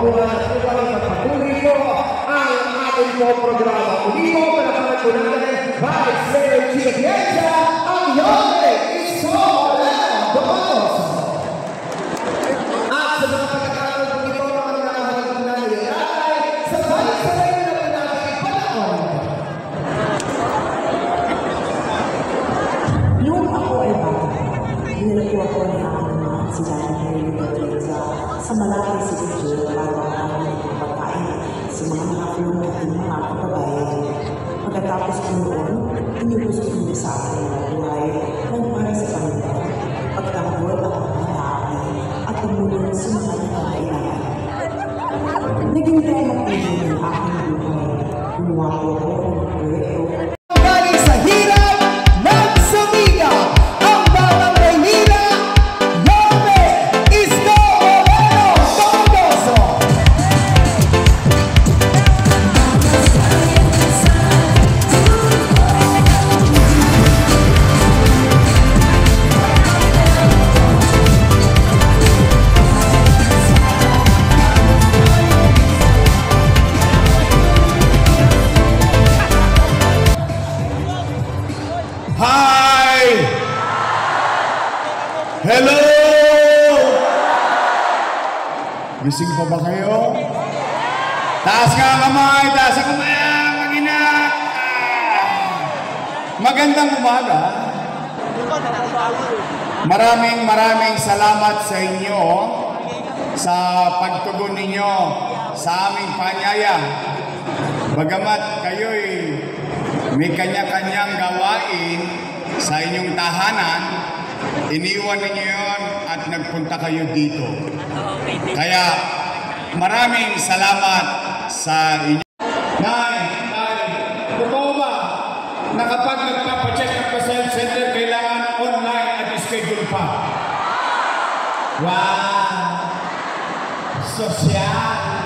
makuha at pagpatuloy po ang ating po programa. Uli po, panapanag po natin, Vice Mayor Chief Pienza, ang Yone Isolano Domanos. At sa mga pagkakaroon po ito, ang nakaharap na nilay sa Vice Mayor na natin panahon. Noong ako ay bata, hinalito ako ng aking mga silang Pienza sa malaki sa Sitio para makakamit ng pagkain sa mga nakapulong natin mga kababayan. Pagkatapos ko noon, inubos ko nila sa akin ang buhay ng para sa kanila, pagtanggol ang mga namin at tumulong sa mga nakakailangan. Naging tema ko ng aking buhay. Gumawa ko ako ng proyekto. Galing sa hirap ng sumiga, ang Batang Maynila, Yone Isolano Domanos. Hi! Hello! Gising pa ba kayo? Taas nga ang kamay, taas ang kamay, mag-ina! Magandang umaga. Maraming salamat sa inyo sa pagtugon ninyo sa aming panyaya. Bagamat kayo'y may kanya-kanyang gawain sa inyong tahanan, iniwan ninyo yun at nagpunta kayo dito. Kaya maraming salamat sa inyo. Nay, totoo ba na kapag nagpapacheck up sa health center, kailangan online at schedule pa? Wow! Sosyal!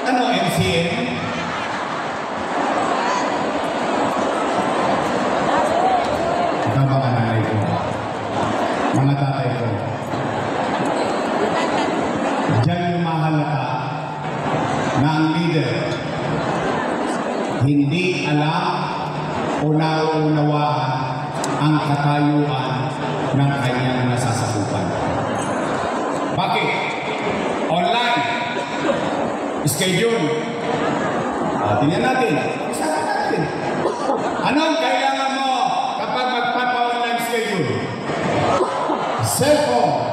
Ano, MCM? Tama ka nanay ko, mga tatay ko. Diyan yung mahalata na ang leader hindi alam o nauunawaan ang katayuan ng kanyang nasasakupan. Bakit? Online. Schedule. Tingnan natin. Isahan natin. Anong kailangan mo kapag magpapa-online schedule? Cellphone.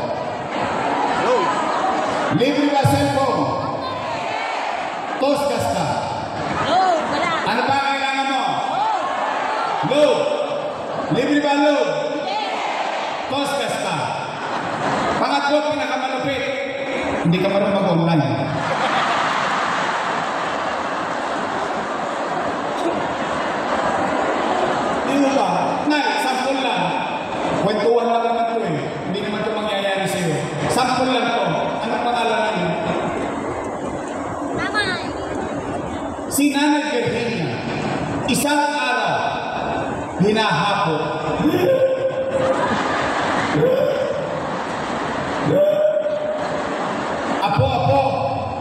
Libre ba cellphone? Toskas ka? Wala. Ano ba ang kailangan mo? Load. Libre ba load? Toskas ka? Pangatlo, pinakamalupit. Hindi ka marunong mag-online. Hindi ba? Nay, sample lang. Kwentuhan lang naman ito eh. Hindi naman ito mangyayari sa'yo. Sample lang ito. Anong pangalan niyo? Mama. Si Nanay Virginia, isang araw, hinahapo. Apo,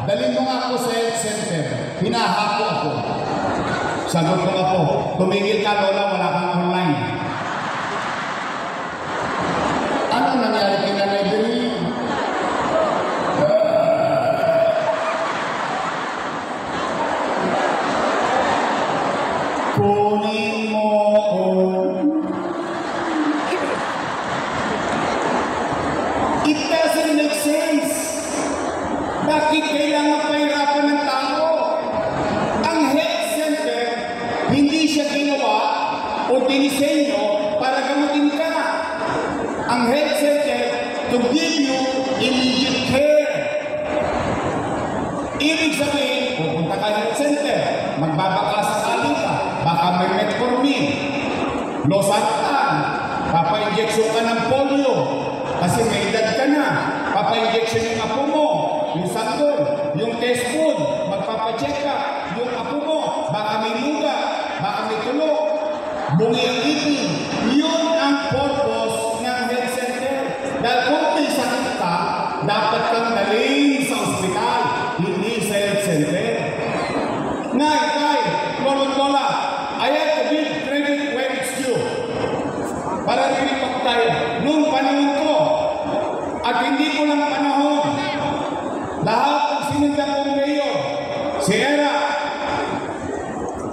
dalhin mo nga ako sa health center. Hinahapo ako. Sagot ko ako, tumigil ka lola, wala kang online. Ano nangyari kay Nanay Virginia? Kunin mo it doesn't make sense. Bakit kailangan pahirapan ng tao? Ang health center, hindi siya ginawa o dinisenyo para gamutin ka. Ang health center to give you immediate care. Ibig sabihin, pupunta ka health center, magbabaka sa aling ka, baka may metformin, losartan, papa-injection ka ng polio, kasi may edad ka na, papa-injection yung apo mo, yung sanggol, yung test food, magpapacheck ka, yung apo mo, baka may luga, baka may tulog, bungi ang ipin. Yun ang purpose ng health center. Dahil kung may sakit ka, dapat kang dalhin para rin tayo. Noong panahon ko, at hindi ko lang panahon, lahat ng sinundan kong mayor, si Era,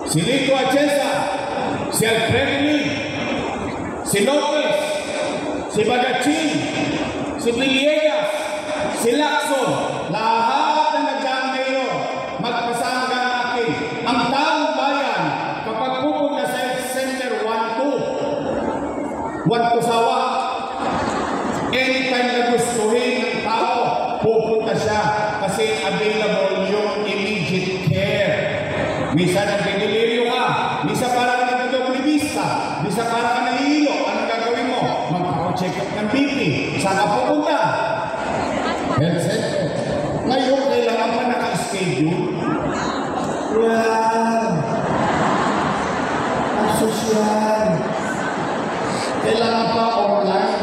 si Lico Atienza, si Alfredo Lee, si Lopez, si Bagachin, si Villegas, si Lacson, lahat na nagdaang mayor, magpasangga natin ang taong bayan kapag pupunta sa health center 1-2 sawa. Anytime na gustuhin ng tao, pupunta siya kasi available yung immediate care. Misa nagdidelirio ka, misa para ka nagdoblibista, misa para ka nahihilo. Anong gagawin mo? Magpako-check up ng BP. Saan ka pupunta? Health center. Ngayon, kailangan pa naka-schedule. Yan. Ang sosyal. Kailangan pa online.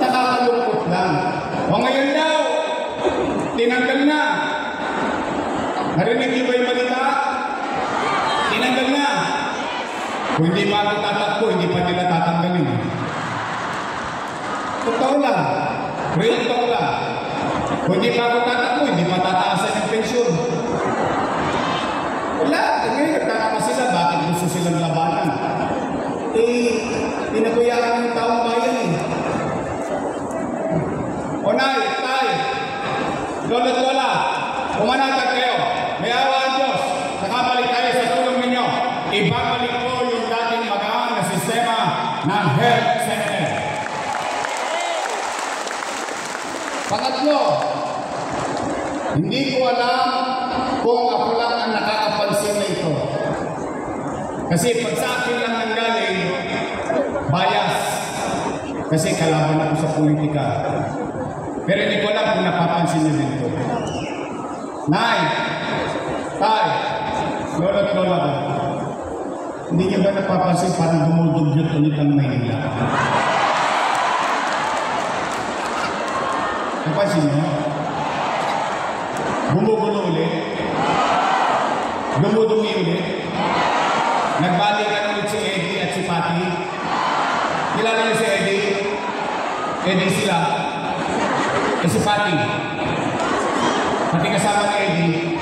Nakakalungkot lang. O ngayon daw, tinanggal na. Narinig niyo ba yung balita? Tinanggal na. Kung hindi pa ako tatakbo, hindi pa nila tatanggalin. Totoo lang. Real talk lang. Kung hindi pa ako tatakbo, hindi pa tataasan yung pensyon. Wala. Ngayon, nagtataka sila. Bakit gusto silang labanan? Pinaguyaan ng taong bayan eh. Onay, tay, lolo't lola, umanatag kayo. May awa ang Diyos. Nakabalik tayo sa tulong ninyo. Ibabalik ko yung dating magaan na sistema ng health center. Pangatlo, hindi ko alam kung ako lang ang nakakapansin na ito. Kasi pag sa akin lang nanggaling, bias. Kasi kalaban ako sa politika. Pero hindi ko alam kung napapansin niyo dito. Nay, tay, lolo't lola ko. Hindi niyo ba napapansin parang dumudugyot ulit ang Maynila? Napansin niyo? Gumugulo ulit? Dumudumi ulit? Nagbalikan ulit si Eddie at si Patty? Kilala niyo si Eddie? Eddie sila? Si Patty. Pati kasama ni Eddie.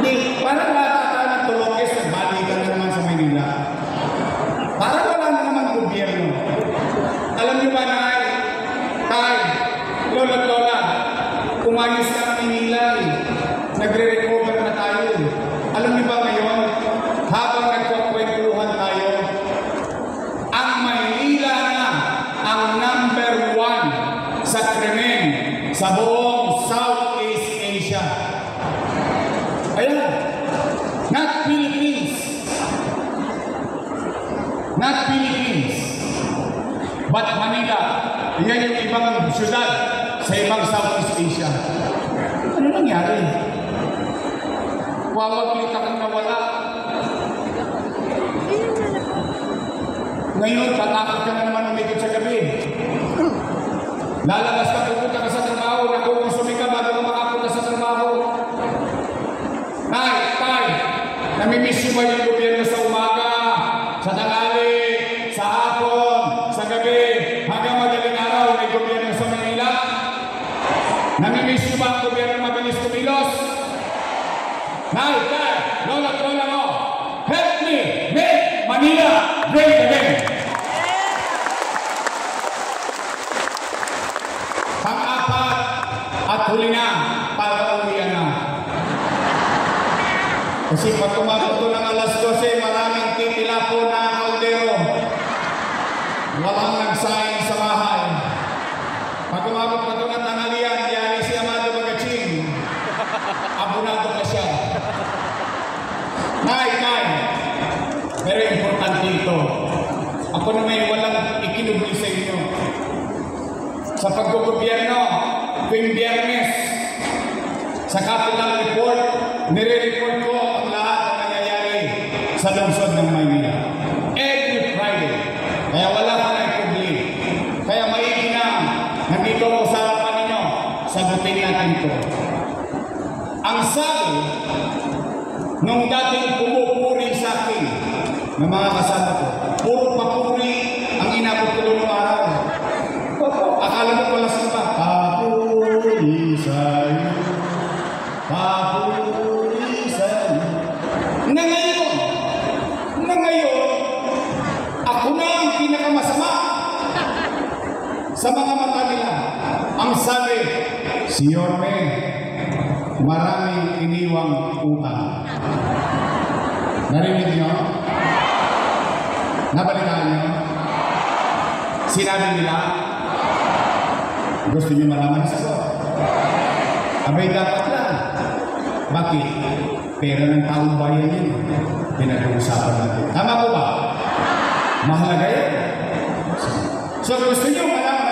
Hindi, parang latata ng Tulokes, nagbalikan na naman sa Maynila. Parang wala na naman gobyerno. Alam niyo ba, Nay? Tay, lolo't lola, umayos na ang Maynila eh. Nagre-recover na tayo eh. Alam niyo ba ngayon, habang nagkakwentuhan tayo, ang Maynila na ang number 1 sa krimen sa buong Southeast Asia. Ayan. Not Philippines. Not Philippines. But Manila. Yan yung ibang syudad sa ibang Southeast Asia. Ano nangyari? Wawaglit akong nawala. Ngayon, tatakot ka na naman umikot sa gabi. Lalabas ka, pupunta ka sa trabaho, nakukusumi ka bago ka makapunta sa trabaho. Nay, tay, namimiss mo ba yung gobyerno sa umaga, sa tanghali, sa hapon, sa gabi, hanggang madaling araw may gobyerno sa Manila? Namimiss mo ba ang gobyerno mabilis kumilos? Nay, tay, lolo't lola mo, help me make Manila great again. Pang-apat at huli na para uwian na. Kasi pag tumapunto ng alas 12, maraming titila po na kaldero. Walang nagsaing sa bahay. Pag umabot pa ito ng tanghalian, yari si Amado Bagachin. Abunado ka siya. Nay, very importante ito. Ako naman walang ikinubli sa inyo. Sa paggogobyerno, tuwing Biyernes, sa Capital Report, nire-report ko ang lahat ng nangyayari sa lungsod ng Maynila. Every Friday. Kaya wala ka na ikubli. Kaya maigi na, nandito ako sa harapan ninyo, sagutin natin ito. Ang sabi, nung dating pumupuri sa akin, na mga kasama ko, puro papuri ang inabot ko doon ng araw. Akala mo pala sa ba? Papuri sa'yo, papuri sa'yo. Na ngayon, ako na ang pinakamasama sa mga mata nila. Ang sabi, si Yorme, maraming iniwang utang. Narinig niyo? Nabalitaan niyo? Sinabi nila? Gusto niyo malaman sa ko? Abay dapat lang. Bakit? Pera ng taong bayan yun. Pinag-uusapan natin. Tama po ba? Mahalaga yan. So gusto niyo malaman